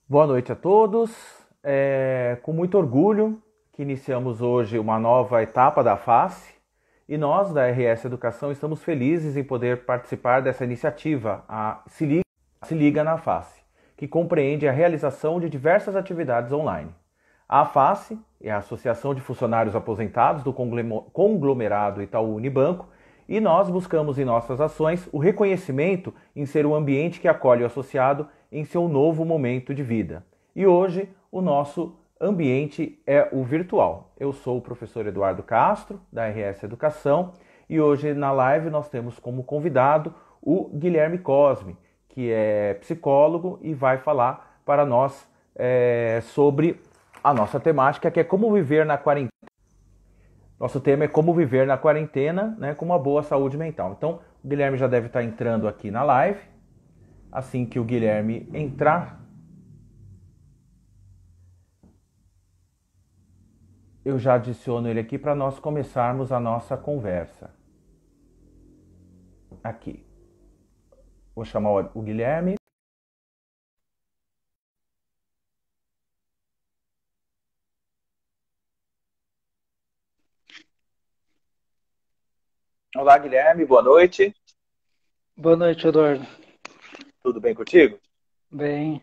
Boa noite a todos. Com muito orgulho que iniciamos hoje uma nova etapa da FACE e nós, da RS Educação, estamos felizes em poder participar dessa iniciativa, a Se Liga na FACE, que compreende a realização de diversas atividades online. A FACE é a Associação de Funcionários Aposentados do conglomerado Itaú Unibanco e nós buscamos em nossas ações o reconhecimento em ser um ambiente que acolhe o associado em seu novo momento de vida. E hoje o nosso ambiente é o virtual. Eu sou o professor Eduardo Castro, da RS Educação, e hoje na live nós temos como convidado o Guilherme Cosme, que é psicólogo e vai falar para nós sobre a nossa temática, que é como viver na quarentena. Nosso tema é como viver na quarentena, né, com uma boa saúde mental. Então, o Guilherme já deve estar entrando aqui na live. Assim que o Guilherme entrar, eu já adiciono ele aqui para nós começarmos a nossa conversa. Aqui. Vou chamar o Guilherme. Olá, Guilherme, boa noite. Boa noite, Eduardo. Tudo bem contigo? Bem,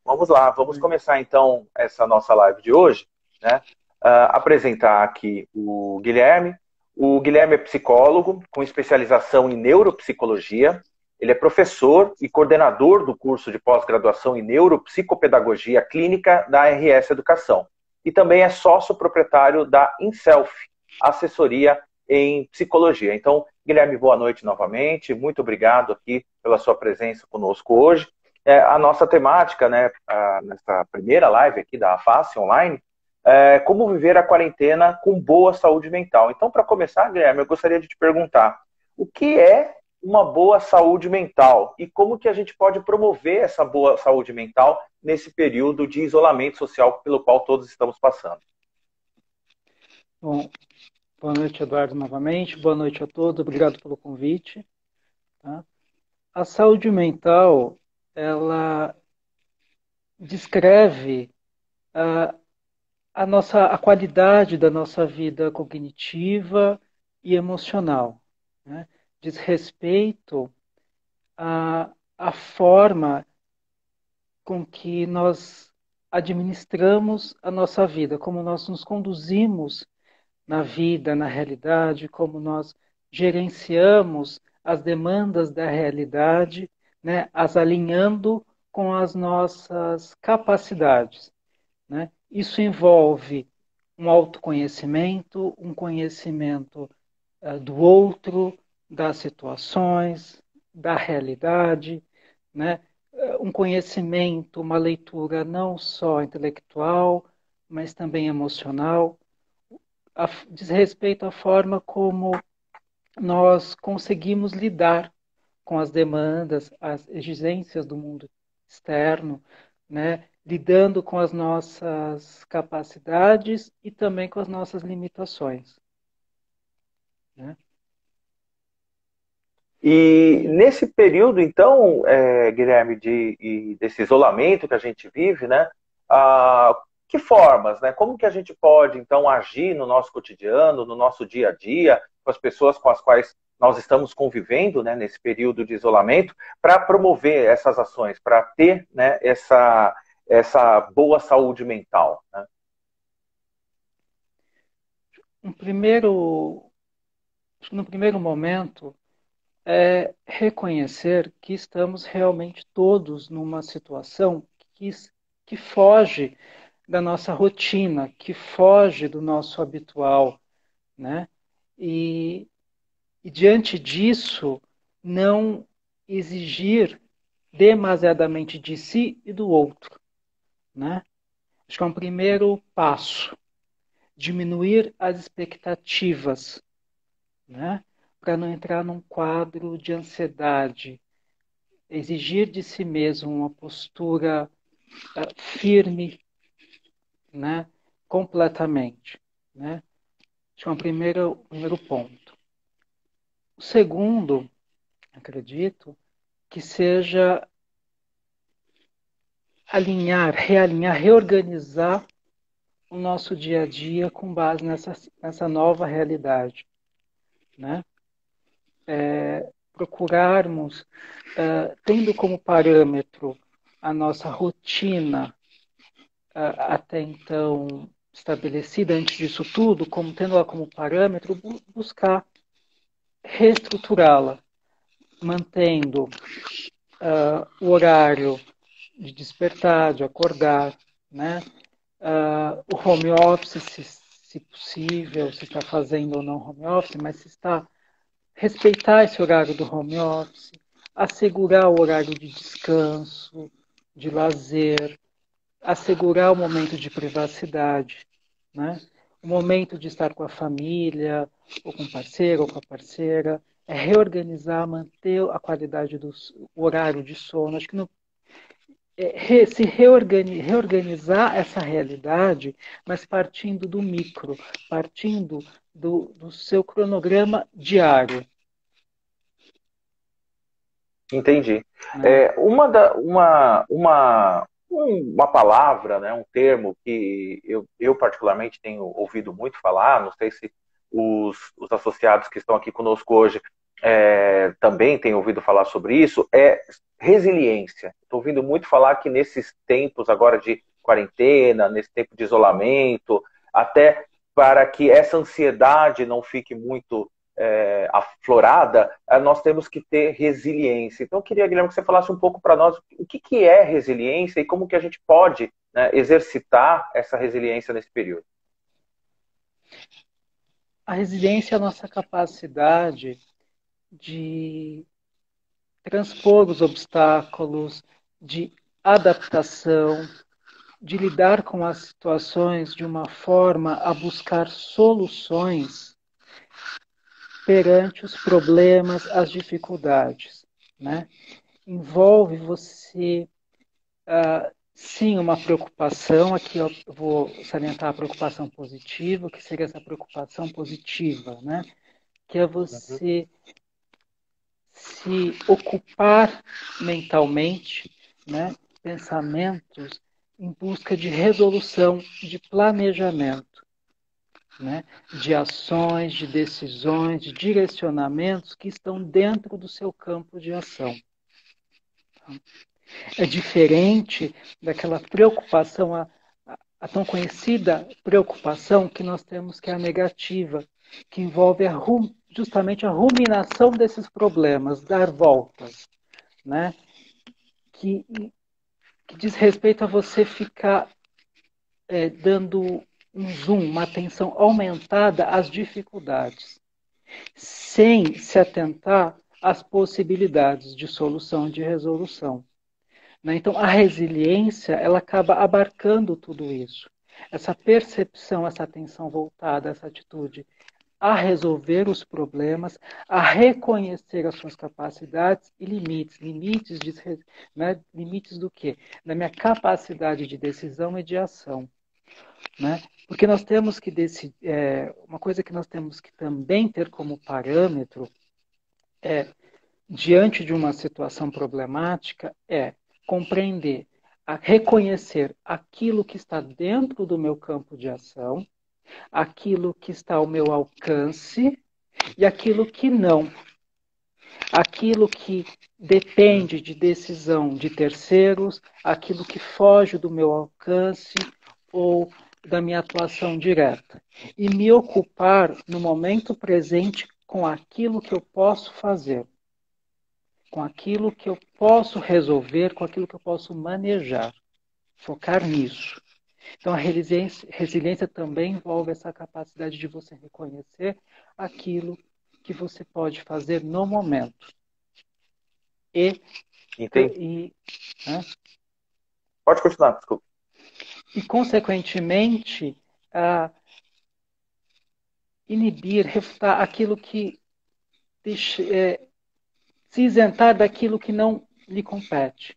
Vamos lá, vamos começar então essa nossa live de hoje, né? Apresentar aqui o Guilherme. O Guilherme é psicólogo com especialização em neuropsicologia. Ele é professor e coordenador do curso de pós-graduação em neuropsicopedagogia clínica da RS Educação. E também é sócio proprietário da Inself, assessoria em psicologia. Então, Guilherme, boa noite novamente. Muito obrigado aqui pela sua presença conosco hoje. A nossa temática, né, nessa primeira live aqui da FACE Online, é como viver a quarentena com boa saúde mental. Então, para começar, Guilherme, eu gostaria de te perguntar, o que é uma boa saúde mental e como que a gente pode promover essa boa saúde mental nesse período de isolamento social pelo qual todos estamos passando? bom, boa noite, Eduardo, novamente. Boa noite a todos. Obrigado pelo convite. Tá? A saúde mental, ela descreve a, a qualidade da nossa vida cognitiva e emocional, né? Diz respeito à forma com que nós administramos a nossa vida, como nós nos conduzimos na vida, na realidade, como nós gerenciamos as demandas da realidade, né, as alinhando com as nossas capacidades, né? Isso envolve um autoconhecimento, um conhecimento do outro, das situações, da realidade, né? Um conhecimento, uma leitura não só intelectual, mas também emocional, diz respeito à forma como nós conseguimos lidar com as demandas, as exigências do mundo externo, né? Lidando com as nossas capacidades e também com as nossas limitações, né? E E nesse período, então, Guilherme, desse isolamento que a gente vive, né? Que formas, né? Como que a gente pode, então, agir no nosso cotidiano, no nosso dia a dia, com as pessoas com as quais nós estamos convivendo, né, nesse período de isolamento, para promover essas ações, para ter, né, essa boa saúde mental, né? um primeiro, acho que no primeiro momento é reconhecer que estamos realmente todos numa situação que foge da nossa rotina, que foge do nosso habitual, né? E, e diante disso, não exigir demasiadamente de si e do outro, né? Acho que é um primeiro passo, diminuir as expectativas, né? Para não entrar num quadro de ansiedade, exigir de si mesmo uma postura firme, né? Completamente, né? Acho que é um primeiro ponto. O segundo, acredito, que seja alinhar, realinhar, reorganizar o nosso dia a dia com base nessa nova realidade, né? Procurarmos, tendo como parâmetro a nossa rotina até então estabelecida antes disso tudo, como tendo ela como parâmetro, buscar reestruturá-la, mantendo o horário de despertar, de acordar, né? O home office, se possível, se está fazendo ou não home office, mas se está respeitar esse horário do home office, assegurar o horário de descanso, de lazer, assegurar o momento de privacidade, né? O momento de estar com a família, ou com o parceiro, ou com a parceira, é reorganizar, manter a qualidade do horário de sono. Acho que não, se reorganizar essa realidade, mas partindo do micro, partindo do seu cronograma diário. Entendi. Né? Uma palavra, né, um termo que eu particularmente tenho ouvido muito falar, não sei se os associados que estão aqui conosco hoje também têm ouvido falar sobre isso, é resiliência. Estou ouvindo muito falar que nesses tempos agora de quarentena, nesse tempo de isolamento, até para que essa ansiedade não fique muito aflorada, nós temos que ter resiliência. Então, eu queria, Guilherme, que você falasse um pouco para nós o que é resiliência e como que a gente pode, né, exercitar essa resiliência nesse período. A resiliência é a nossa capacidade de transpor os obstáculos, de adaptação, de lidar com as situações de uma forma a buscar soluções perante os problemas, as dificuldades, né? Envolve você, sim, uma preocupação, aqui eu vou salientar a preocupação positiva, que seria essa preocupação positiva, né? Que é você se ocupar mentalmente, né? Pensamentos em busca de resolução, de planejamento, né? De ações, de decisões, de direcionamentos que estão dentro do seu campo de ação. É diferente daquela preocupação, a tão conhecida preocupação que nós temos, que é a negativa, que envolve justamente a ruminação desses problemas, dar voltas, né? Que diz respeito a você ficar dando um zoom, uma atenção aumentada às dificuldades, sem se atentar às possibilidades de solução e de resolução. Né? Então, a resiliência, ela acaba abarcando tudo isso. Essa percepção, essa atenção voltada, essa atitude a resolver os problemas, a reconhecer as suas capacidades e limites. Né? Limites do quê? Da minha capacidade de decisão e de ação. Né? Porque nós temos que decidir, uma coisa que nós temos que também ter como parâmetro diante de uma situação problemática, compreender, reconhecer aquilo que está dentro do meu campo de ação, aquilo que está ao meu alcance e aquilo que não. Aquilo que depende de decisão de terceiros, aquilo que foge do meu alcance ou da minha atuação direta. E me ocupar no momento presente com aquilo que eu posso fazer, com aquilo que eu posso resolver, com aquilo que eu posso manejar. Focar nisso. Então, a resiliência também envolve essa capacidade de você reconhecer aquilo que você pode fazer no momento. Né? Pode continuar, desculpa. E, consequentemente, inibir, refutar aquilo que se isentar daquilo que não lhe compete.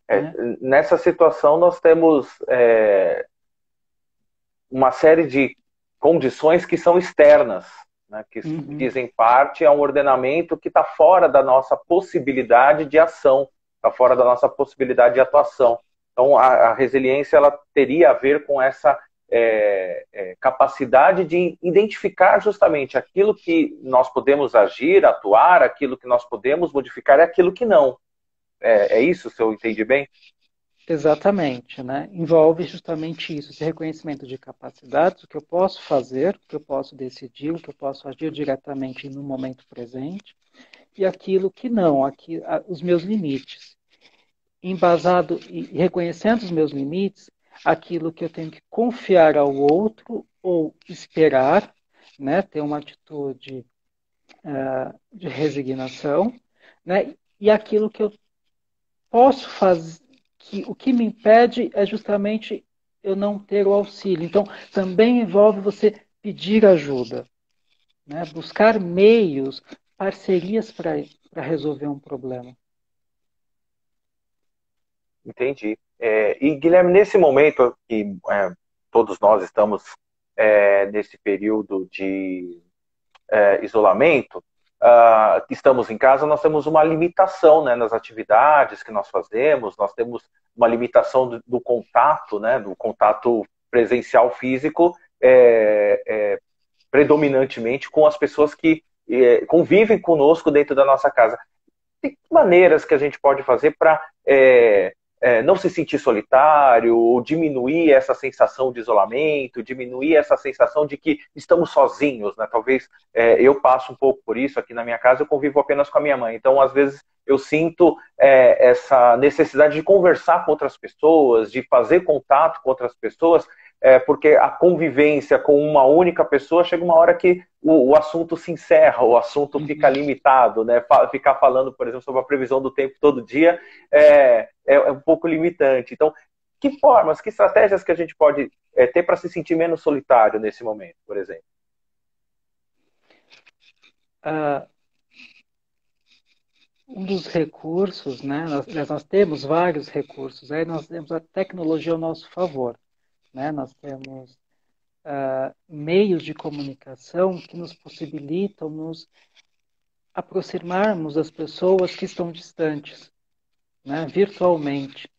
Né? Nessa situação, nós temos uma série de condições que são externas, né, que dizem parte a um ordenamento que está fora da nossa possibilidade de ação. está fora da nossa possibilidade de atuação. Então, a resiliência ela teria a ver com essa capacidade de identificar justamente aquilo que nós podemos agir, atuar, aquilo que nós podemos modificar e aquilo que não. É isso, se eu entendi bem? Exatamente, né? Envolve justamente isso, esse reconhecimento de capacidades, o que eu posso fazer, o que eu posso decidir, o que eu posso agir diretamente no momento presente, e aquilo que não, os meus limites. Embasado e reconhecendo os meus limites, aquilo que eu tenho que confiar ao outro ou esperar, né? Ter uma atitude de resignação, né? E aquilo que eu posso fazer, o que me impede é justamente eu não ter o auxílio. Então, também envolve você pedir ajuda, né? Buscar meios, parcerias para resolver um problema. Entendi. E, Guilherme, nesse momento que todos nós estamos nesse período de isolamento, estamos em casa, nós temos uma limitação, né, nas atividades que nós fazemos, nós temos uma limitação do contato, né, do contato presencial físico, predominantemente com as pessoas que convivem conosco dentro da nossa casa. Tem maneiras que a gente pode fazer para não se sentir solitário, ou diminuir essa sensação de isolamento, diminuir essa sensação de que estamos sozinhos, né? Talvez eu passo um pouco por isso aqui na minha casa, eu convivo apenas com a minha mãe, então às vezes eu sinto essa necessidade de conversar com outras pessoas, de fazer contato com outras pessoas, porque a convivência com uma única pessoa chega uma hora que o assunto se encerra, o assunto fica limitado, né? Ficar falando, por exemplo, sobre a previsão do tempo todo dia é um pouco limitante. Então, que formas, que estratégias que a gente pode ter para se sentir menos solitário nesse momento, por exemplo? Um dos recursos, né? Nós temos vários recursos, aí nós temos a tecnologia ao nosso favor, né? Nós temos meios de comunicação que nos possibilitam nos aproximarmos das pessoas que estão distantes, né? Virtualmente.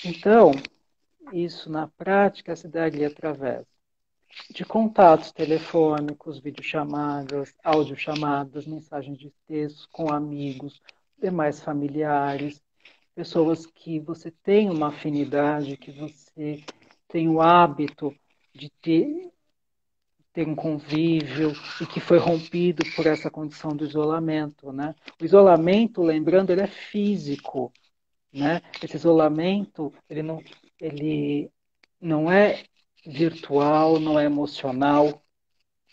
Então, isso na prática se daria através de contatos telefônicos, videochamadas, audiochamadas, mensagens de texto com amigos, demais familiares, pessoas que você tem uma afinidade, que você tem o hábito de ter um convívio e que foi rompido por essa condição do isolamento, né? O isolamento, lembrando, ele é físico, né? Esse isolamento, ele não é virtual, não é emocional,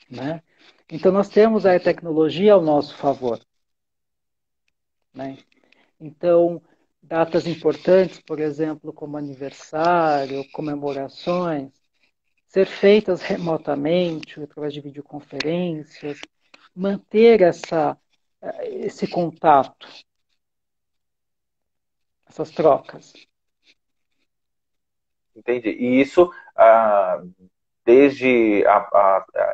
né? Então nós temos a tecnologia ao nosso favor, né? Então, datas importantes, por exemplo, como aniversário, comemorações, ser feitas remotamente, através de videoconferências, manter esse contato, essas trocas. Entendi. E isso, desde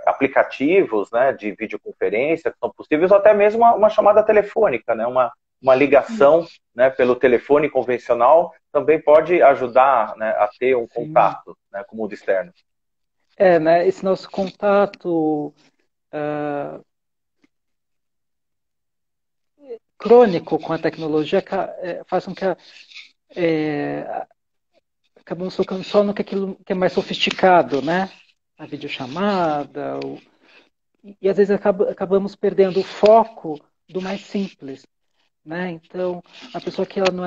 aplicativos, né, de videoconferência que são possíveis, ou até mesmo uma chamada telefônica, né, uma ligação, né, pelo telefone convencional também pode ajudar, né, a ter um contato, né, com o mundo externo. Né, esse nosso contato crônico com a tecnologia faz com que acabamos focando só no que aquilo que é mais sofisticado, né? A videochamada, e às vezes acabamos perdendo o foco do mais simples, né? Então, a pessoa que ela não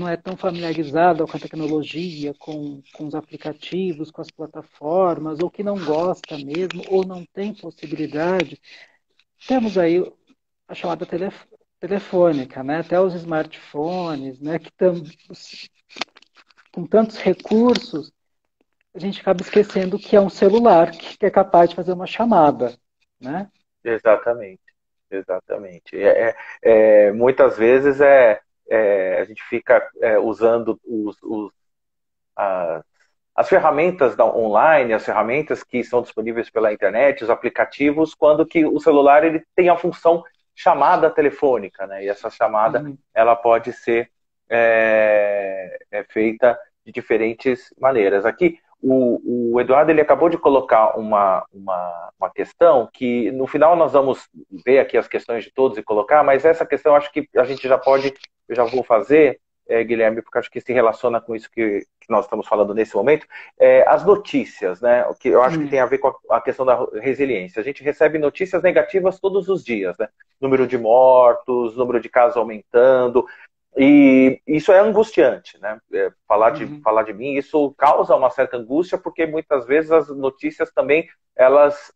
é tão familiarizada com a tecnologia, com os aplicativos, com as plataformas, ou que não gosta mesmo, ou não tem possibilidade, temos aí a chamada telefônica, né? Até os smartphones, né? Que com tantos recursos, a gente acaba esquecendo que é um celular que é capaz de fazer uma chamada, né? Exatamente, exatamente. Muitas vezes a gente fica usando as ferramentas online, as ferramentas que são disponíveis pela internet, os aplicativos, quando que o celular ele tem a função chamada telefônica, né? E essa chamada ela pode ser é feita de diferentes maneiras. Aqui, o Eduardo ele acabou de colocar uma questão que no final nós vamos ver aqui as questões de todos e colocar, mas essa questão acho que a gente já pode, eu já vou fazer, Guilherme, porque acho que se relaciona com isso que nós estamos falando nesse momento, as notícias, né? O que eu acho que tem a ver com a questão da resiliência. A gente recebe notícias negativas todos os dias, né? Número de mortos, número de casos aumentando, e isso é angustiante, né? Falar de mim, isso causa uma certa angústia, porque muitas vezes as notícias também, elas,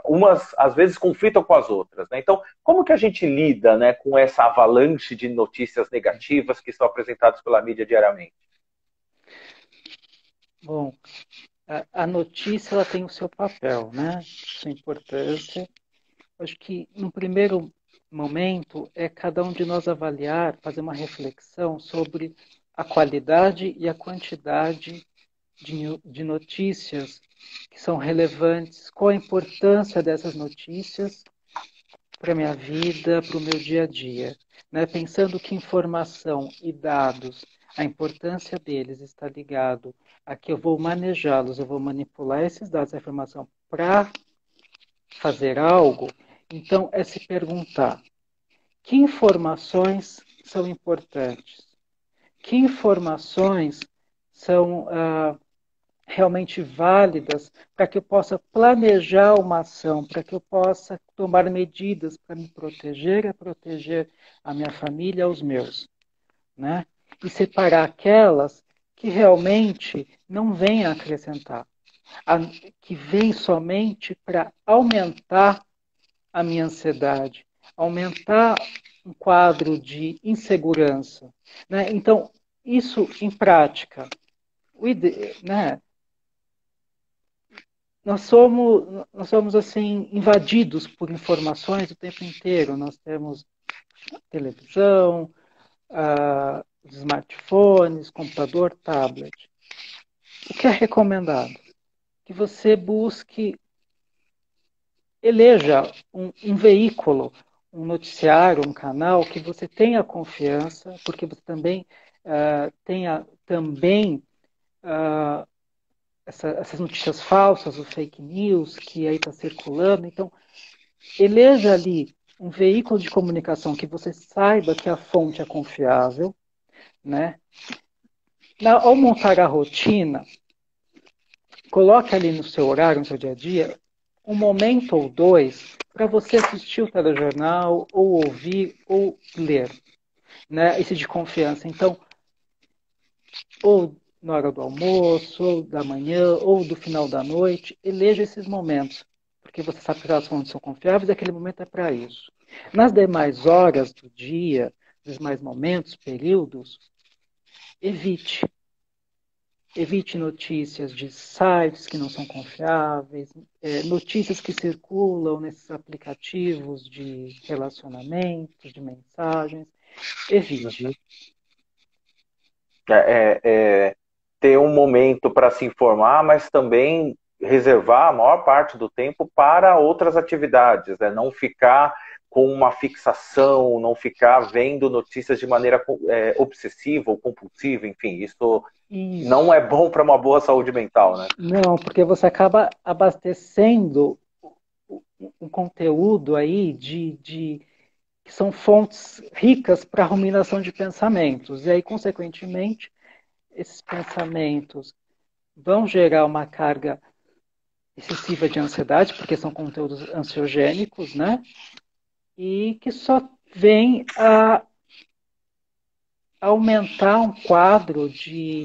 umas às vezes conflitam com as outras, né? Então, como que a gente lida, né, com essa avalanche de notícias negativas que são apresentadas pela mídia diariamente? Bom, a notícia ela tem o seu papel, né? Sua importância. Acho que no primeiro momento é cada um de nós avaliar, fazer uma reflexão sobre a qualidade e a quantidade de notícias que são relevantes, qual a importância dessas notícias para a minha vida, para o meu dia a dia. Né? Pensando que informação e dados, a importância deles está ligado a que eu vou manejá-los, eu vou manipular esses dados, essa informação para fazer algo, então é se perguntar que informações são importantes, que informações são realmente válidas para que eu possa planejar uma ação, para que eu possa tomar medidas para me proteger e proteger a minha família, os meus, né? E separar aquelas que realmente não vêm a acrescentar, que vêm somente para aumentar a minha ansiedade, aumentar um quadro de insegurança, né? Então, isso em prática, né? Nós somos assim invadidos por informações o tempo inteiro. Nós temos televisão, smartphones, computador, tablet. O que é recomendado? Que você busque, eleja um veículo, um noticiário, um canal que você tenha confiança, porque você também tenha também essas notícias falsas, os fake news que aí está circulando. Então, eleja ali um veículo de comunicação que você saiba que a fonte é confiável, né? Ao montar a rotina, coloque ali no seu horário, no seu dia a dia, um momento ou dois para você assistir o telejornal, ou ouvir, ou ler, né? Esse de confiança. Então, ou na hora do almoço, ou da manhã, ou do final da noite, eleja esses momentos, porque você sabe que as fontes são confiáveis e aquele momento é para isso. Nas demais horas do dia, nos demais momentos, períodos, evite. Evite notícias de sites que não são confiáveis, notícias que circulam nesses aplicativos de relacionamentos, de mensagens. Evite. Ter um momento para se informar, mas também reservar a maior parte do tempo para outras atividades, né? Não ficar com uma fixação, não ficar vendo notícias de maneira obsessiva ou compulsiva, enfim, isso não é bom para uma boa saúde mental, né? Não, porque você acaba abastecendo um conteúdo aí que são fontes ricas para a ruminação de pensamentos. E aí, consequentemente, esses pensamentos vão gerar uma carga excessiva de ansiedade, porque são conteúdos ansiogênicos, né? E que só vem a aumentar um quadro de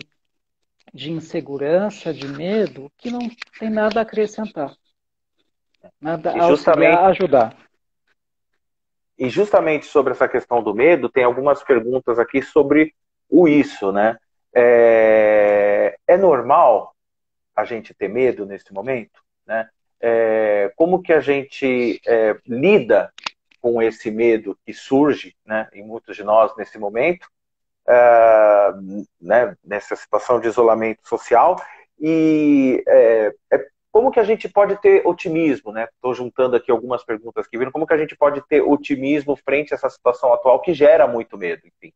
insegurança, de medo, que não tem nada a acrescentar, nada a auxiliar, a ajudar. E justamente sobre essa questão do medo, tem algumas perguntas aqui sobre o isso, né? É normal a gente ter medo nesse momento, né? Como que a gente lida com esse medo que surge, né, em muitos de nós nesse momento, né, nessa situação de isolamento social, e como que a gente pode ter otimismo, né? Estou juntando aqui algumas perguntas que viram. Como que a gente pode ter otimismo frente a essa situação atual que gera muito medo, enfim?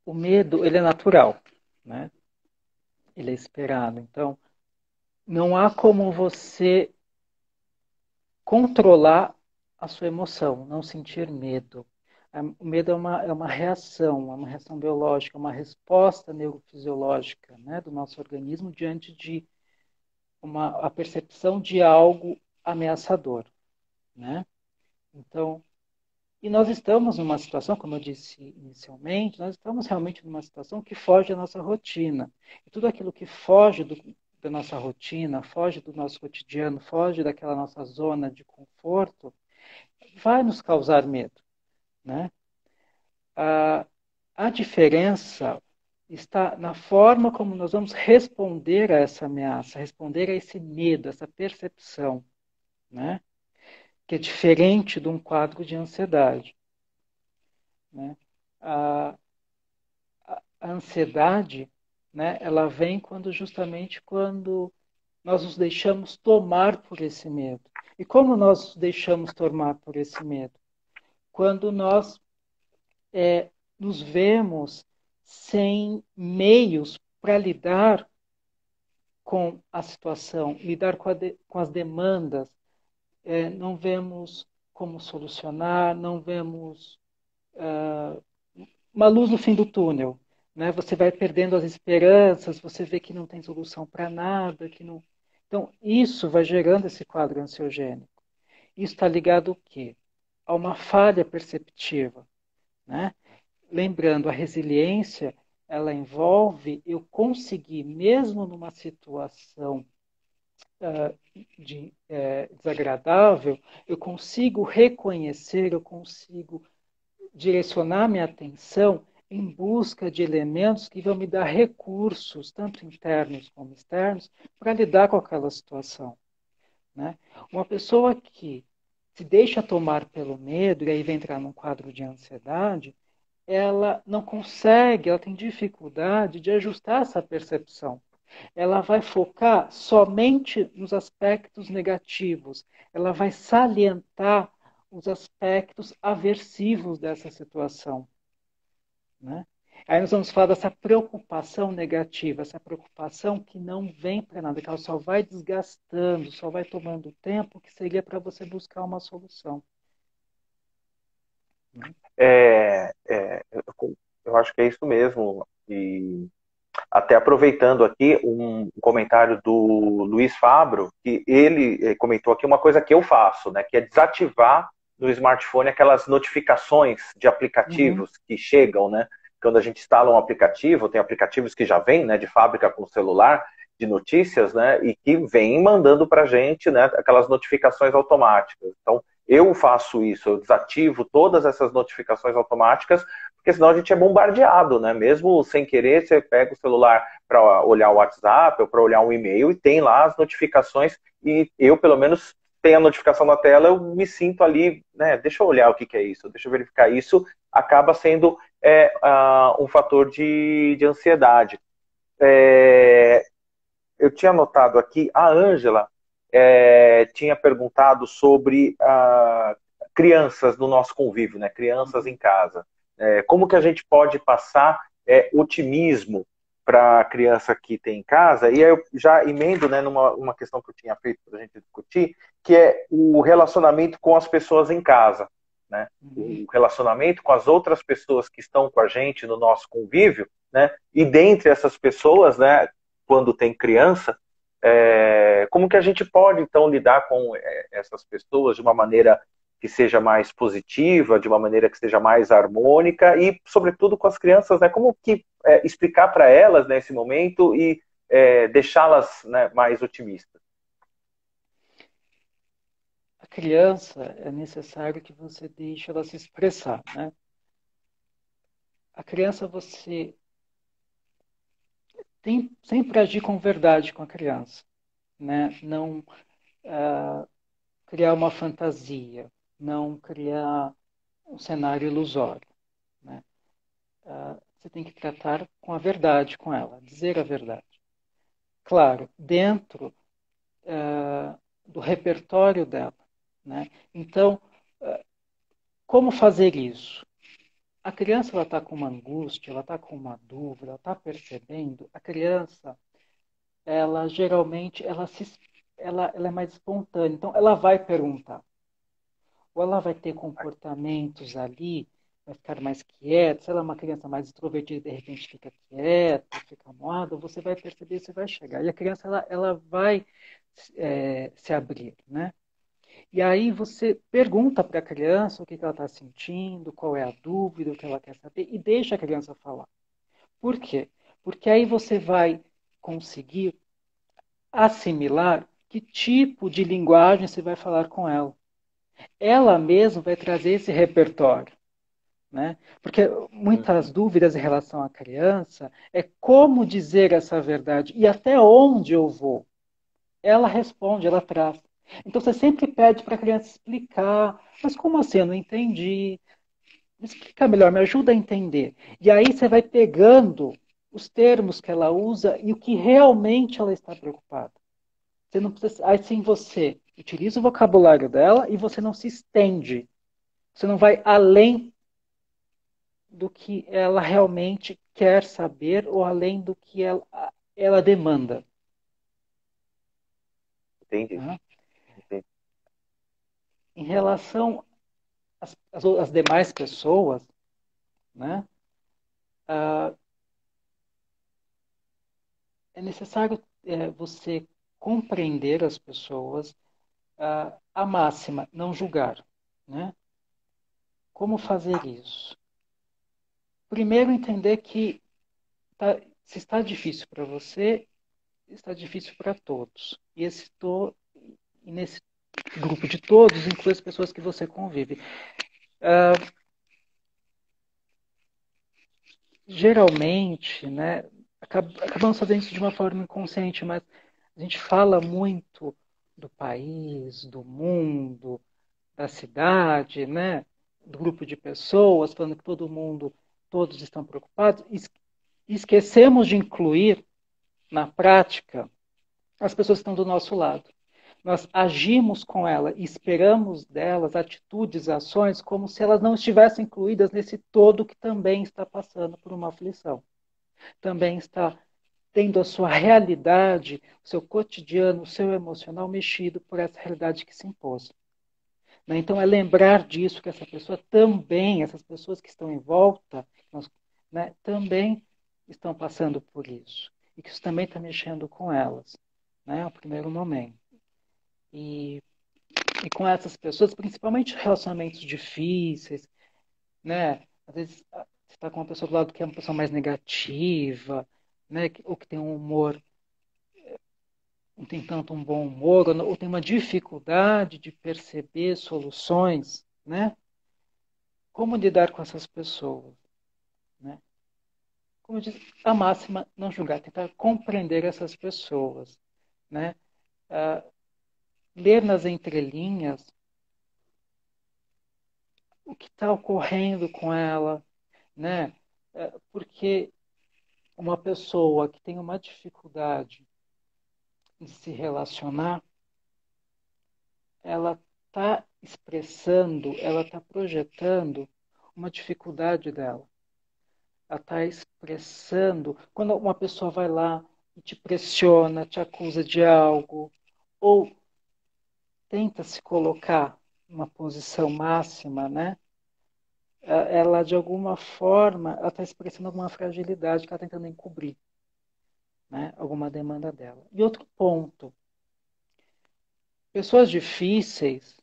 o medo, ele é natural, né? Ele é esperado. Então, não há como você controlar a sua emoção, não sentir medo. O medo é uma reação biológica, uma resposta neurofisiológica, né, do nosso organismo diante de a percepção de algo ameaçador, né? Então, e nós estamos numa situação, como eu disse inicialmente, nós estamos realmente numa situação que foge da nossa rotina. E tudo aquilo que foge da nossa rotina, foge do nosso cotidiano, foge daquela nossa zona de conforto, vai nos causar medo, né? A, a diferença está na forma como nós vamos responder a essa ameaça, responder a esse medo, essa percepção, né? Que é diferente de um quadro de ansiedade, né? A, a ansiedade, né, ela vem justamente quando nós nos deixamos tomar por esse medo. E como nós nos deixamos tomar por esse medo? Quando nós nos vemos sem meios para lidar com a situação, lidar com as demandas, não vemos como solucionar, não vemos uma luz no fim do túnel. Né? Você vai perdendo as esperanças, você vê que não tem solução para nada, que não. Então, isso vai gerando esse quadro ansiogênico. Isso está ligado ao quê? A uma falha perceptiva. Né? Lembrando, a resiliência, ela envolve eu conseguir, mesmo numa situação desagradável, eu consigo reconhecer, eu consigo direcionar minha atenção em busca de elementos que vão me dar recursos, tanto internos como externos, para lidar com aquela situação. Né? Uma pessoa que se deixa tomar pelo medo, e aí vai entrar num quadro de ansiedade, ela não consegue, ela tem dificuldade de ajustar essa percepção. Ela vai focar somente nos aspectos negativos, ela vai salientar os aspectos aversivos dessa situação. Né? Aí nós vamos falar dessa preocupação negativa, essa preocupação que não vem para nada, que ela só vai desgastando, só vai tomando tempo, que seria para você buscar uma solução. É, é, eu acho que é isso mesmo. E até aproveitando aqui um comentário do Luiz Fabro, que ele comentou aqui uma coisa que eu faço, né, que é desativar no smartphone aquelas notificações de aplicativos que chegam, né? Quando a gente instala um aplicativo, tem aplicativos que já vêm, né, de fábrica com celular, de notícias, né, e que vem mandando para a gente, né, aquelas notificações automáticas. Então, eu faço isso, eu desativo todas essas notificações automáticas, porque senão a gente é bombardeado, né? Mesmo sem querer, você pega o celular para olhar o WhatsApp ou para olhar um e-mail e tem lá as notificações, e eu, pelo menos, tenho a notificação na tela, eu me sinto ali, né? Deixa eu olhar o que é isso, deixa eu verificar isso, acaba sendo um fator de ansiedade. Eu tinha notado aqui, a Ângela tinha perguntado sobre crianças no nosso convívio, né? Crianças em casa. Como que a gente pode passar otimismo para a criança que tem em casa? E aí eu já emendo, né, numa uma questão que eu tinha feito para a gente discutir, que é o relacionamento com as pessoas em casa. Né? O relacionamento com as outras pessoas que estão com a gente no nosso convívio, né? E dentre essas pessoas, né, quando tem criança, como que a gente pode, então, lidar com essas pessoas de uma maneira que seja mais positiva, de uma maneira que seja mais harmônica e, sobretudo, com as crianças, né? Como que explicar para elas nesse momento e deixá-las, né, mais otimistas? A criança, é necessário que você deixe ela se expressar, né? A criança, você tem sempre agir com verdade com a criança, né? Não criar uma fantasia, não criar um cenário ilusório, né? Você tem que tratar com a verdade com ela, dizer a verdade. Claro, dentro do repertório dela, né? Então, como fazer isso? a criança ela está com uma angústia, ela está com uma dúvida, ela está percebendo, a criança, ela geralmente, ela é mais espontânea, então ela vai perguntar. Ou ela vai ter comportamentos ali, vai ficar mais quieta, se ela é uma criança mais extrovertida, de repente fica quieta, fica moada, você vai perceber, você vai chegar. E a criança, ela vai se abrir, né? E aí você pergunta para a criança o que ela está sentindo, qual é a dúvida, o que ela quer saber, e deixa a criança falar. Por quê? Porque aí você vai conseguir assimilar que tipo de linguagem você vai falar com ela. Ela mesma vai trazer esse repertório. Né? Porque muitas Uhum. dúvidas em relação à criança é como dizer essa verdade e até onde eu vou. Ela responde, ela traz. Então você sempre pede para a criança explicar, mas como assim? Eu não entendi. Me explica melhor, me ajuda a entender. E aí você vai pegando os termos que ela usa e o que realmente ela está preocupada. Você não precisa, aí sim você utiliza o vocabulário dela e você não se estende. Você não vai além do que ela realmente quer saber ou além do que ela demanda. Entendi. Né? Entendi. Em relação às demais pessoas, né, ah, é necessário você compreender as pessoas, a máxima, não julgar. Né? Como fazer isso? Primeiro, entender que se está difícil para você, está difícil para todos. E nesse grupo de todos inclui as pessoas que você convive. Geralmente, né, acabamos fazendo isso de uma forma inconsciente, mas a gente fala muito do país, do mundo, da cidade, né, do grupo de pessoas, falando que todos estão preocupados, e esquecemos de incluir na prática as pessoas que estão do nosso lado. Nós agimos com ela e esperamos delas atitudes, ações, como se elas não estivessem incluídas nesse todo que também está passando por uma aflição. Também está tendo a sua realidade, o seu cotidiano, o seu emocional mexido por essa realidade que se impôs. Né? Então, é lembrar disso, que essa pessoa também, essas pessoas que estão em volta, né, também estão passando por isso. E que isso também está mexendo com elas, né, no primeiro momento. E, e com essas pessoas, principalmente relacionamentos difíceis, né? Às vezes você está com uma pessoa do lado que é uma pessoa mais negativa, né? Ou que tem um humor, não tem tanto um bom humor, ou tem uma dificuldade de perceber soluções, né? Como lidar com essas pessoas, né? Como eu disse, a máxima, não julgar, tentar compreender essas pessoas, né? Ah, ler nas entrelinhas o que está ocorrendo com ela, né? Porque uma pessoa que tem uma dificuldade em se relacionar, ela está expressando, ela está projetando uma dificuldade dela. Ela está expressando. Quando uma pessoa vai lá e te pressiona, te acusa de algo, ou tenta se colocar numa posição máxima, né? Ela, de alguma forma, ela está expressando alguma fragilidade que ela está tentando encobrir, né? Alguma demanda dela. E outro ponto, pessoas difíceis,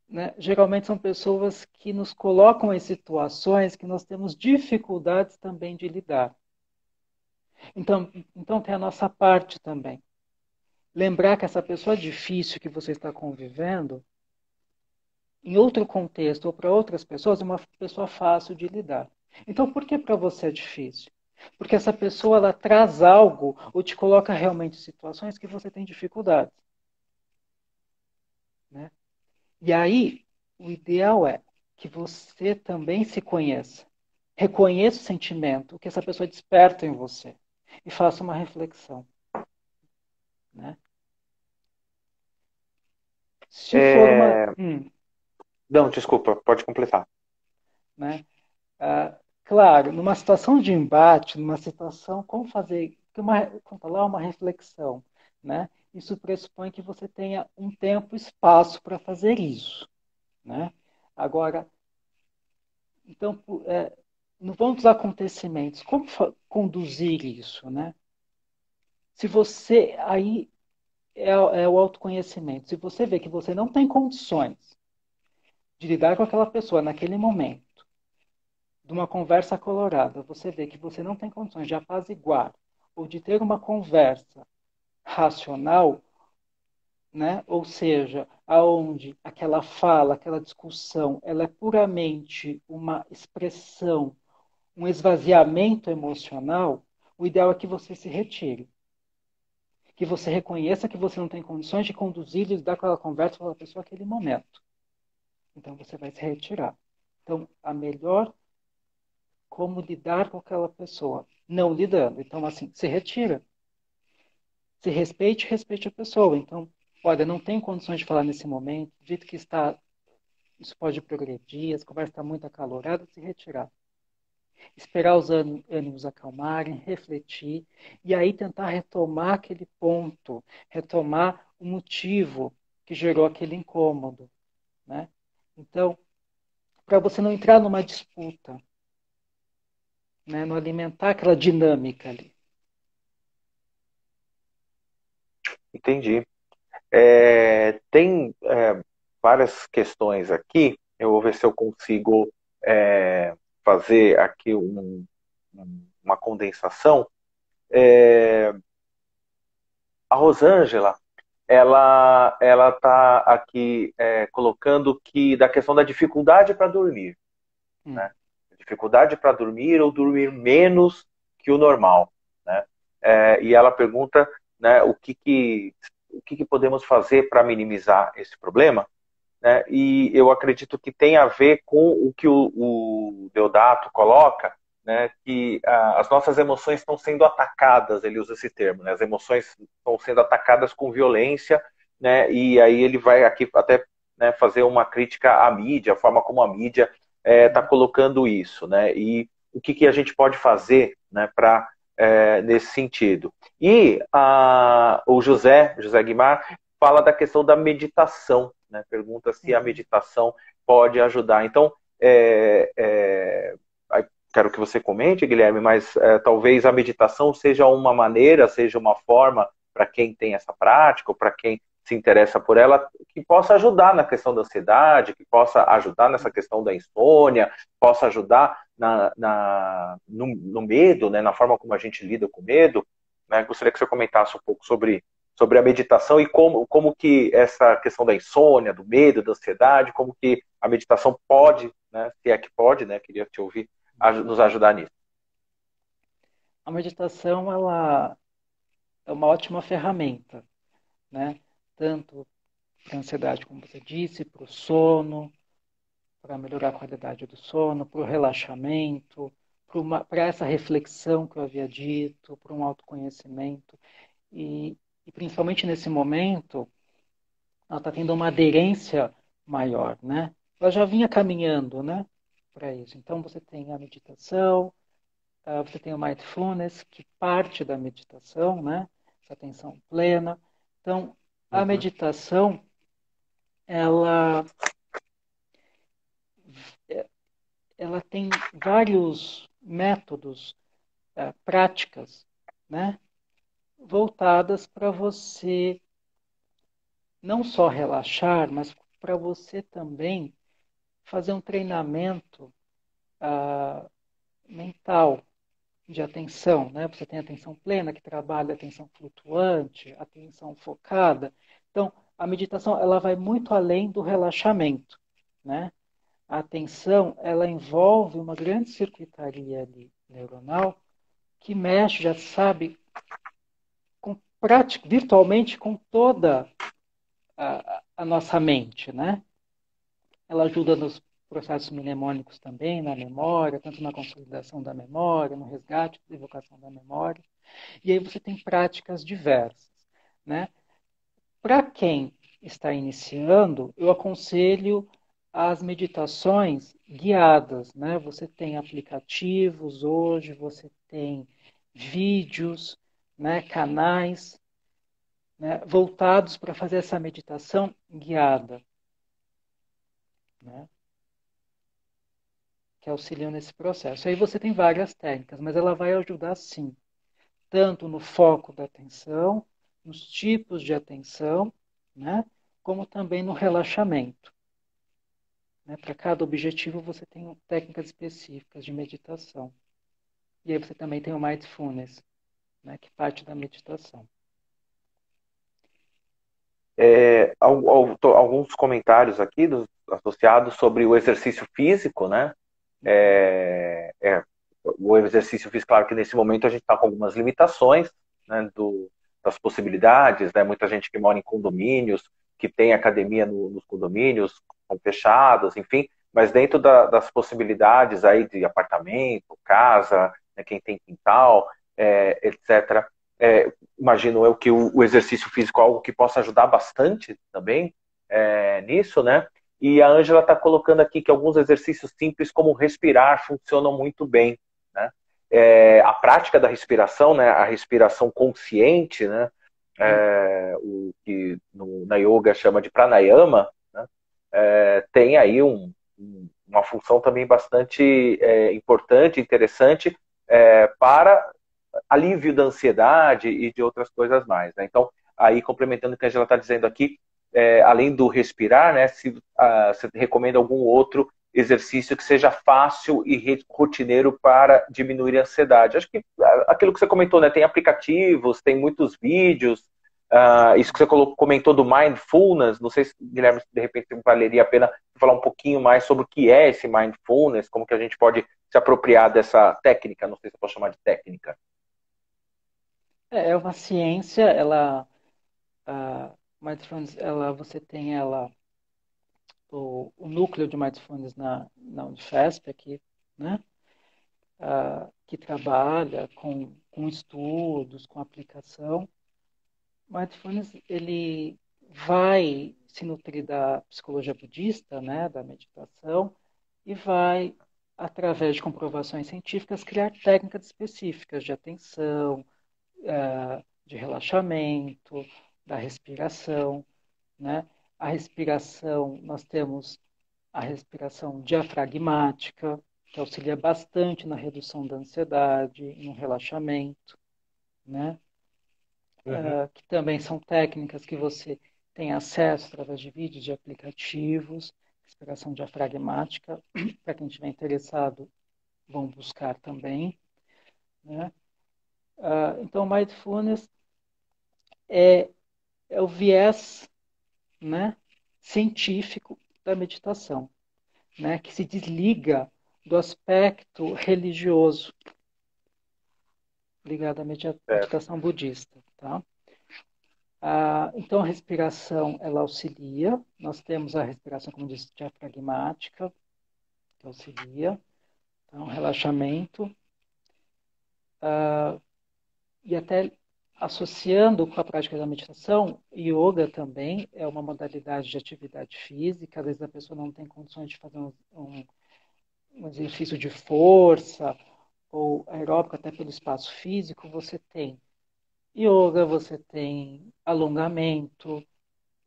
né, geralmente são pessoas que nos colocam em situações que nós temos dificuldades também de lidar. Então tem a nossa parte também. Lembrar que essa pessoa difícil que você está convivendo, em outro contexto ou para outras pessoas, é uma pessoa fácil de lidar. Então, por que para você é difícil? Porque essa pessoa ela traz algo ou te coloca realmente em situações que você tem dificuldades. Né? E aí, o ideal é que você também se conheça. Reconheça o sentimento que essa pessoa desperta em você e faça uma reflexão. Né? Se for uma. É... Não, desculpa, pode completar. né? Claro, numa situação de embate, numa situação, como fazer, conta lá uma reflexão, né? Isso pressupõe que você tenha um tempo e espaço para fazer isso, né? Agora, então, vamos dos acontecimentos, como conduzir isso, né? Se você, aí é o autoconhecimento, se você vê que você não tem condições de lidar com aquela pessoa naquele momento, de uma conversa colorada, você vê que você não tem condições de apaziguar ou de ter uma conversa racional, né? Ou seja, aonde aquela fala, aquela discussão, ela é puramente uma expressão, um esvaziamento emocional, o ideal é que você se retire. Que você reconheça que você não tem condições de conduzir e lidar com aquela conversa com aquela pessoa naquele momento. Então você vai se retirar. Então, a melhor como lidar com aquela pessoa, não lidando. Então, assim, se retira. Se respeite, respeite a pessoa. Então, olha, não tem condições de falar nesse momento, dito que está, isso pode progredir, a conversa está muito acalorada, se retirar. Esperar os ânimos acalmarem, refletir, e aí tentar retomar aquele ponto, retomar o motivo que gerou aquele incômodo, né? Então, para você não entrar numa disputa, né? Não alimentar aquela dinâmica ali. Entendi. Tem várias questões aqui. Eu vou ver se eu consigo fazer aqui uma condensação. A Rosângela, ela está aqui colocando que da questão da dificuldade para dormir, né? Dificuldade para dormir ou dormir menos que o normal, né? E ela pergunta, né, o que podemos fazer para minimizar esse problema, né? E eu acredito que tem a ver com o que o Deodato coloca, né, que as nossas emoções estão sendo atacadas, ele usa esse termo, né, as emoções estão sendo atacadas com violência, né, e aí ele vai aqui até, né, fazer uma crítica à mídia, a forma como a mídia está colocando isso, né, e o que a gente pode fazer, né, para nesse sentido. E o José Guimar fala da questão da meditação, né? Pergunta se a meditação pode ajudar. Então, quero que você comente, Guilherme, mas talvez a meditação seja uma maneira, seja uma forma para quem tem essa prática, ou para quem se interessa por ela, que possa ajudar na questão da ansiedade, que possa ajudar nessa questão da insônia, possa ajudar no medo, né, na forma como a gente lida com o medo. Né? Gostaria que você comentasse um pouco sobre a meditação e como que essa questão da insônia, do medo, da ansiedade, como que a meditação pode, né, se é que pode, né, queria te ouvir, nos ajudar nisso. A meditação, ela é uma ótima ferramenta, né? Tanto para a ansiedade, como você disse, para o sono, para melhorar a qualidade do sono, para o relaxamento, para essa reflexão que eu havia dito, para um autoconhecimento. E principalmente nesse momento, ela está tendo uma aderência maior, né? Ela já vinha caminhando, né, para isso. Então, você tem a meditação, você tem o mindfulness, que parte da meditação, né? Essa atenção plena. Então, a meditação, ela, ela tem vários métodos, práticas, né? Voltadas para você não só relaxar, mas para você também fazer um treinamento mental, de atenção, né? Você tem atenção plena, que trabalha atenção flutuante, atenção focada. Então, a meditação, ela vai muito além do relaxamento, né? A atenção, ela envolve uma grande circuitaria ali, neuronal, que mexe, já sabe, virtualmente com toda a nossa mente, né? Ela ajuda nos processos mnemônicos também, na memória, tanto na consolidação da memória, no resgate da evocação da memória. E aí você tem práticas diversas, né? Para quem está iniciando, eu aconselho as meditações guiadas, né? Você tem aplicativos hoje, você tem vídeos, né? Canais, né? Voltados para fazer essa meditação guiada, né? Que auxiliam nesse processo. Aí você tem várias técnicas, mas ela vai ajudar sim, tanto no foco da atenção, nos tipos de atenção, né? Como também no relaxamento. Né? Para cada objetivo você tem técnicas específicas de meditação. E aí você também tem o mindfulness, né? Que parte da meditação. Alguns comentários aqui associados sobre o exercício físico, né? O exercício físico, claro que nesse momento a gente está com algumas limitações, né, das possibilidades, né? Muita gente que mora em condomínios, que tem academia nos condomínios, são fechados, enfim, mas dentro das possibilidades aí de apartamento, casa, né, quem tem quintal, etc. Imagino eu que o exercício físico é algo que possa ajudar bastante também nisso, né? E a Ângela está colocando aqui que alguns exercícios simples, como respirar, funcionam muito bem, né? A prática da respiração, né? A respiração consciente, né? O que na yoga chama de pranayama, né? Tem aí uma função também bastante importante, interessante para alívio da ansiedade e de outras coisas mais, né? Então, aí complementando o que a Angela está dizendo aqui, além do respirar, né, se você recomenda algum outro exercício que seja fácil e rotineiro para diminuir a ansiedade. Acho que aquilo que você comentou, né, tem aplicativos, tem muitos vídeos, isso que você comentou do mindfulness, não sei se, Guilherme, de repente valeria a pena falar um pouquinho mais sobre o que é esse mindfulness, como que a gente pode se apropriar dessa técnica, não sei se eu posso chamar de técnica. É uma ciência, ela, a mindfulness, você tem o núcleo de mindfulness na Unifesp aqui, né? Que trabalha com estudos, com aplicação. Mindfulness, ele vai se nutrir da psicologia budista, né, da meditação, e vai, através de comprovações científicas, criar técnicas específicas de atenção, de relaxamento, da respiração, né? A respiração, nós temos a respiração diafragmática, que auxilia bastante na redução da ansiedade, no relaxamento, né? Uhum. Que também são técnicas que você tem acesso através de vídeos, de aplicativos, respiração diafragmática, para quem estiver interessado, vão buscar também, né? Então, mindfulness é, é o viés, né, científico da meditação, né, que se desliga do aspecto religioso ligado à meditação budista, tá? Então, a respiração, ela auxilia. Nós temos a respiração, como disse, diafragmática, que auxilia. Então, relaxamento. E até associando com a prática da meditação, yoga também é uma modalidade de atividade física. Às vezes a pessoa não tem condições de fazer um exercício de força ou aeróbico, até pelo espaço físico. Você tem yoga, você tem alongamento,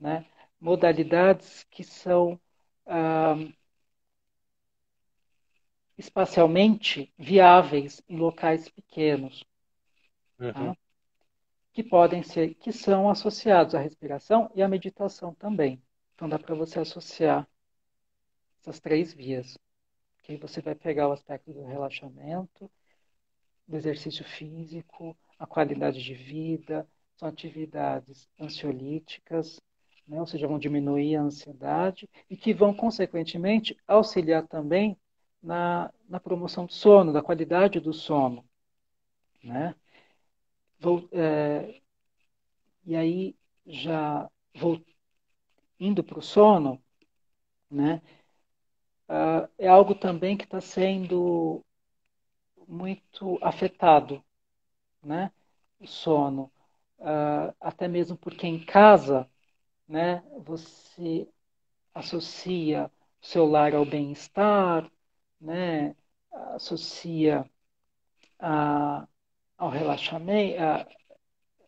né? Modalidades que são espacialmente viáveis em locais pequenos, Uhum. tá? Que podem ser, que são associados à respiração e à meditação também. Então dá para você associar essas três vias. Que aí você vai pegar o aspecto do relaxamento, do exercício físico, a qualidade de vida, são atividades ansiolíticas, né? Ou seja, vão diminuir a ansiedade e que vão, consequentemente, auxiliar também na promoção do sono, da qualidade do sono. Né? E aí, já vou indo para o sono, né? É algo também que está sendo muito afetado, né? O sono. Até mesmo porque em casa, né, você associa celular ao bem-estar, né? Associa a, ao relaxamento,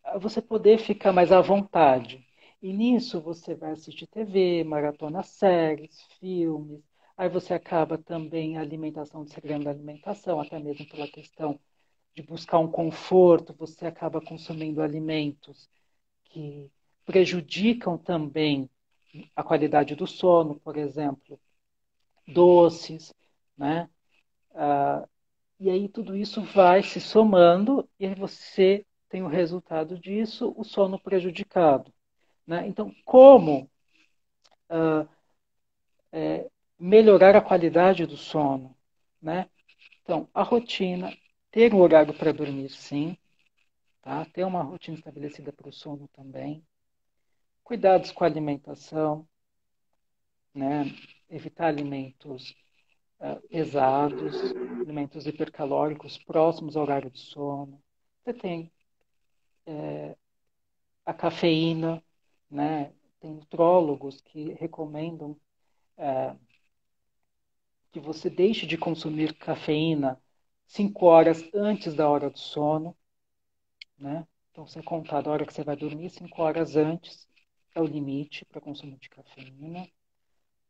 a você poder ficar mais à vontade. E nisso você vai assistir TV, maratona séries, filmes, aí você acaba também a alimentação, desregulando a alimentação, até mesmo pela questão de buscar um conforto, você acaba consumindo alimentos que prejudicam também a qualidade do sono, por exemplo, doces, né? E aí tudo isso vai se somando e aí você tem o resultado disso, o sono prejudicado. Né? Então, como melhorar a qualidade do sono? Né? Então, a rotina, ter um horário para dormir, sim, tá? Ter uma rotina estabelecida para o sono também. Cuidados com a alimentação, né? Evitar alimentos pesados, alimentos hipercalóricos próximos ao horário de sono. Você tem a cafeína, né? Tem nutrólogos que recomendam que você deixe de consumir cafeína 5 horas antes da hora do sono, né? Então, você contar da hora que você vai dormir, 5 horas antes é o limite para consumo de cafeína,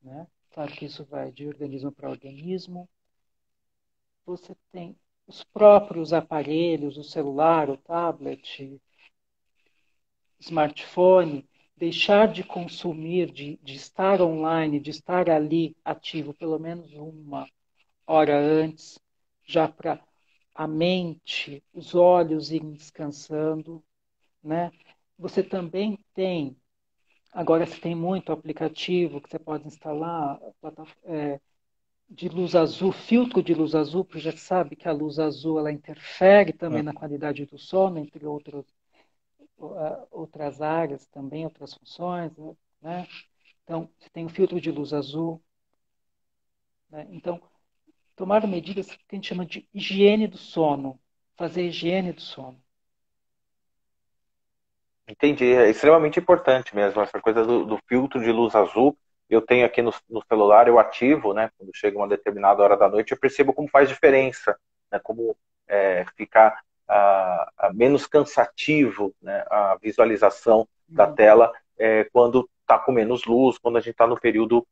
né? Claro que isso vai de organismo para organismo. Você tem os próprios aparelhos, o celular, o tablet, smartphone, deixar de consumir, de estar online, de estar ali ativo pelo menos 1 hora antes, já para a mente, os olhos irem descansando, né? Você também tem, agora você tem muito aplicativo que você pode instalar, de luz azul, filtro de luz azul, porque já sabe que a luz azul ela interfere também na qualidade do sono, entre outras áreas também, outras funções, né? Então, você tem o filtro de luz azul, né? Então, tomar medidas que a gente chama de higiene do sono, fazer higiene do sono. Entendi, é extremamente importante mesmo essa coisa do filtro de luz azul. Eu tenho aqui no celular, eu ativo, né? Quando chega uma determinada hora da noite, eu percebo como faz diferença, né? Como ficar menos cansativo, né? A visualização da Uhum. tela quando está com menos luz, quando a gente está no período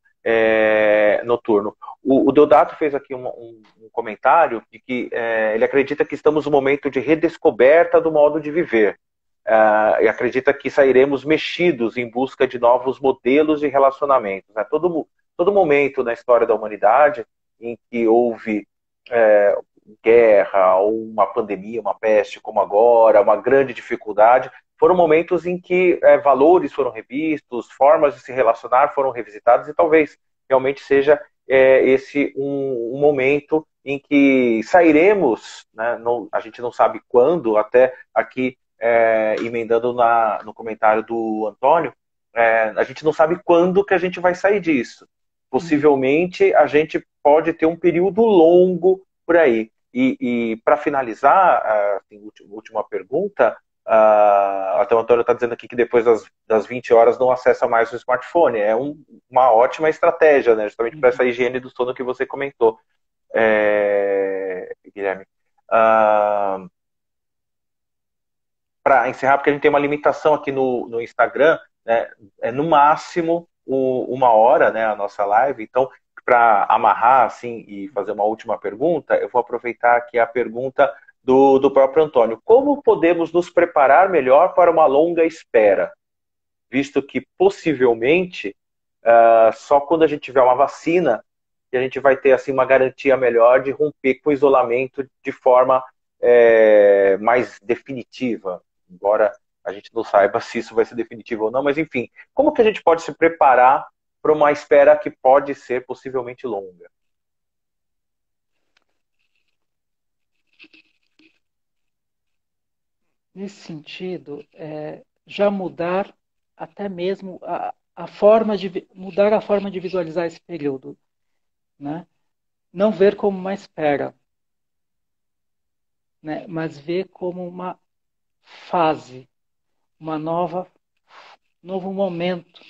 noturno. O Deodato fez aqui um comentário de que ele acredita que estamos no momento de redescoberta do modo de viver. E acredita que sairemos mexidos em busca de novos modelos de relacionamentos. Né? Todo momento na história da humanidade em que houve guerra, ou uma pandemia, uma peste como agora, uma grande dificuldade, foram momentos em que valores foram revistos, formas de se relacionar foram revisitadas e talvez realmente seja esse um momento em que sairemos, né, a gente não sabe quando, até aqui emendando no comentário do Antônio, a gente não sabe quando que a gente vai sair disso. Uhum. Possivelmente a gente pode ter um período longo por aí. E para finalizar, assim, última pergunta, até o Antônio está dizendo aqui que depois das 20 horas não acessa mais o smartphone. É uma ótima estratégia, né? Justamente para Uhum. essa higiene do sono que você comentou, Guilherme. Para encerrar, porque a gente tem uma limitação aqui no Instagram, né? É no máximo 1 hora, né, a nossa live. Então, para amarrar assim e fazer uma última pergunta, eu vou aproveitar aqui a pergunta do próprio Antônio. Como podemos nos preparar melhor para uma longa espera? Visto que possivelmente só quando a gente tiver uma vacina que a gente vai ter assim uma garantia melhor de romper com o isolamento de forma mais definitiva, embora a gente não saiba se isso vai ser definitivo ou não, mas enfim, como que a gente pode se preparar para uma espera que pode ser possivelmente longa? Nesse sentido, já mudar até mesmo a forma de mudar a forma de visualizar esse período, né? Não ver como uma espera, né? Mas ver como uma fase, uma novo momento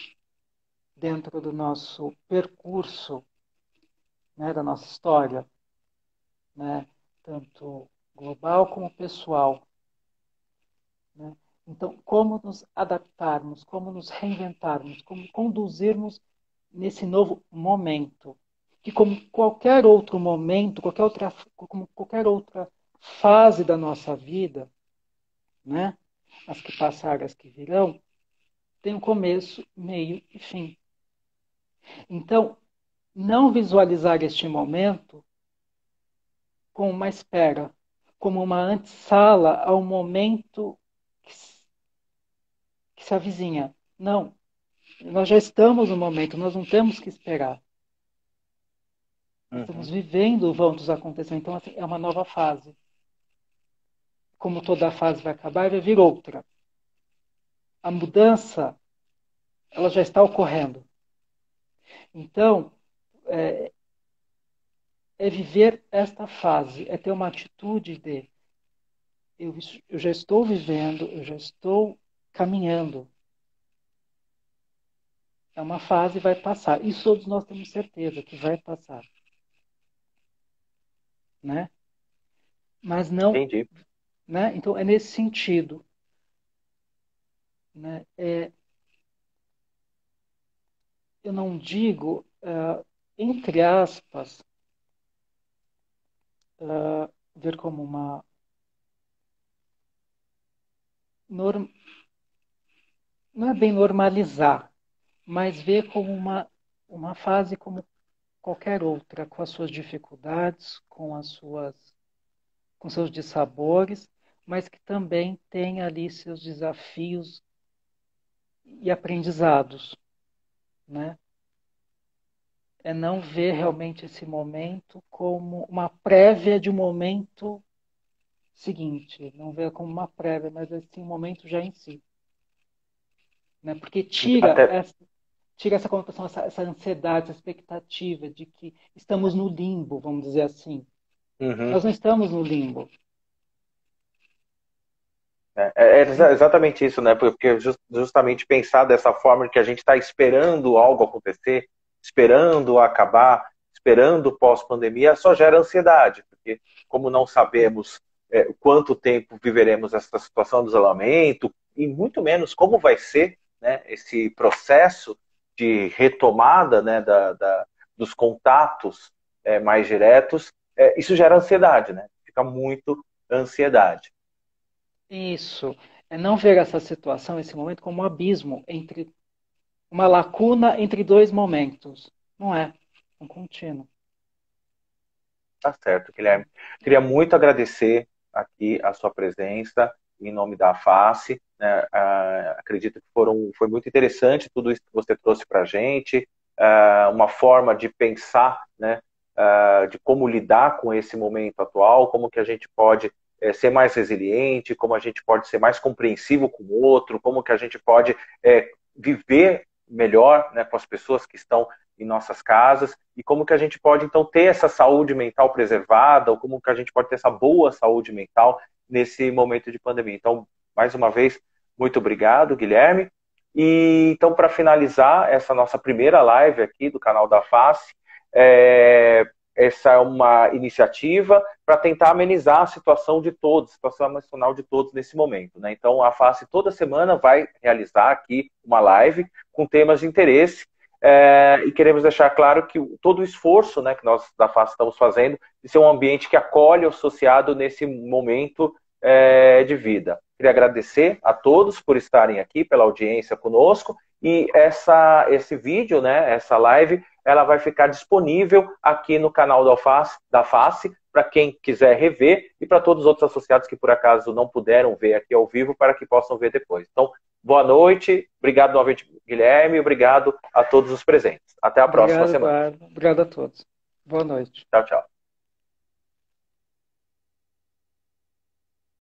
dentro do nosso percurso, né, da nossa história, né, tanto global como pessoal. Né? Então, como nos adaptarmos, como nos reinventarmos, como conduzirmos nesse novo momento, que como qualquer outro momento, como qualquer outra fase da nossa vida, né, as que passaram, as que virão, tem um começo, meio e fim. Então, não visualizar este momento como uma espera, como uma antessala ao momento que se avizinha. Não, nós já estamos no momento, nós não temos que esperar. Nós estamos Uhum. vivendo o vão dos acontecimentos. Então, assim, é uma nova fase. Como toda fase vai acabar, vai vir outra. A mudança, ela já está ocorrendo. Então, é viver esta fase, é ter uma atitude de eu já estou vivendo, eu já estou caminhando. É uma fase e vai passar. Isso todos nós temos certeza que vai passar. Né? Mas não, Entendi. né? Então é nesse sentido, né? Eu não digo, entre aspas, ver como uma não é bem normalizar, mas ver como uma fase como qualquer outra, com as suas dificuldades, com seus dissabores, mas que também tem ali seus desafios e aprendizados, né? É não ver realmente esse momento como uma prévia de um momento seguinte, não ver como uma prévia, mas assim um momento já em si, né? Porque Até, tira essa conotação, essa ansiedade, essa expectativa de que estamos no limbo, vamos dizer assim. uhum. Nós não estamos no limbo. Exatamente isso, né? Porque justamente pensar dessa forma que a gente está esperando algo acontecer, esperando acabar, esperando pós-pandemia, só gera ansiedade, porque como não sabemos quanto tempo viveremos essa situação do isolamento, e muito menos como vai ser, né, esse processo de retomada, né, dos contatos mais diretos, isso gera ansiedade, né? Fica muito ansiedade. Isso. É não ver essa situação, esse momento, como um abismo entre uma lacuna entre dois momentos. Não é. É um contínuo. Tá certo, Guilherme. Queria muito agradecer aqui a sua presença em nome da Face. Né? Acredito que foi muito interessante tudo isso que você trouxe para a gente, uma forma de pensar, né? De como lidar com esse momento atual, como que a gente pode ser mais resiliente, como a gente pode ser mais compreensivo com o outro, como que a gente pode viver melhor, né, com as pessoas que estão em nossas casas e como que a gente pode então ter essa saúde mental preservada ou como que a gente pode ter essa boa saúde mental nesse momento de pandemia. Então, mais uma vez, muito obrigado, Guilherme. E então, para finalizar essa nossa primeira live aqui do canal da Face, essa é uma iniciativa para tentar amenizar a situação de todos, a situação emocional de todos nesse momento. Né? Então, a Face toda semana vai realizar aqui uma live com temas de interesse e queremos deixar claro que todo o esforço, né, que nós da Face estamos fazendo de ser um ambiente que acolhe o associado nesse momento de vida. Queria agradecer a todos por estarem aqui, pela audiência conosco, e esse vídeo, né, essa live, ela vai ficar disponível aqui no canal da Face para quem quiser rever e para todos os outros associados que por acaso não puderam ver aqui ao vivo para que possam ver depois. Então, boa noite, obrigado novamente, Guilherme, obrigado a todos os presentes. Até a próxima Obrigado, semana. Eduardo. Obrigado a todos. Boa noite. Tchau, tchau.